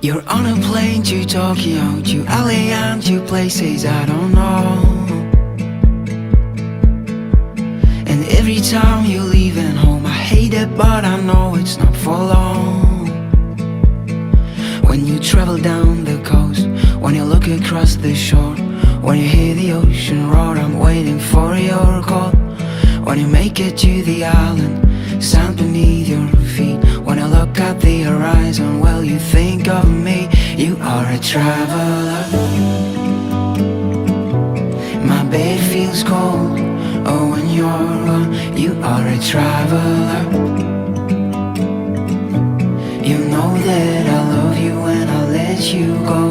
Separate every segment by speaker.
Speaker 1: You're on a plane to Tokyo, to LA and to places I don't know. And every time you're leaving home, I hate it, but I know it's not for long. When you travel down the coast, when you look across the shore, when you hear the ocean roar, I'm waiting for your call. When you make it to the island, sand beneath your feet, when I look at the horizon, well, you think of me. You are a traveler. My bed feels cold, oh, when you're gone. You are a traveler. You know that I love you when I let you go.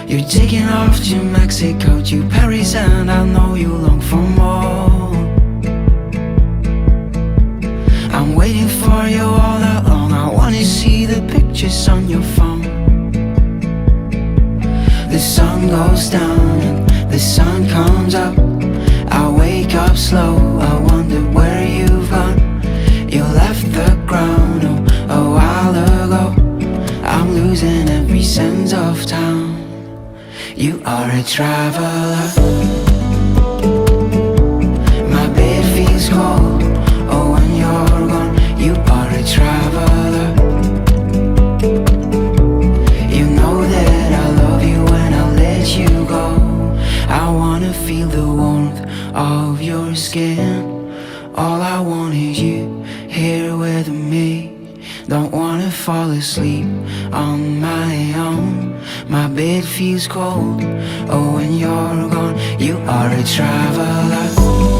Speaker 1: You're taking off to Mexico, to Paris, and I know you long for more. I'm waiting for you all along. I wanna see the pictures on your phone. The sun goes down and the sun comes up. I wake up slow, I wonder where you've gone. You left the ground, oh, a while ago. I'm losing every sense of town. You are a traveler. My bed feels cold, oh, when you're gone. You are a traveler. You know that I love you when I let you go. I wanna feel the warmth of your skin. All I want is you here with me. Don't wanna fall asleep on my own. My bed feels cold, oh, when you're gone. You are a traveler.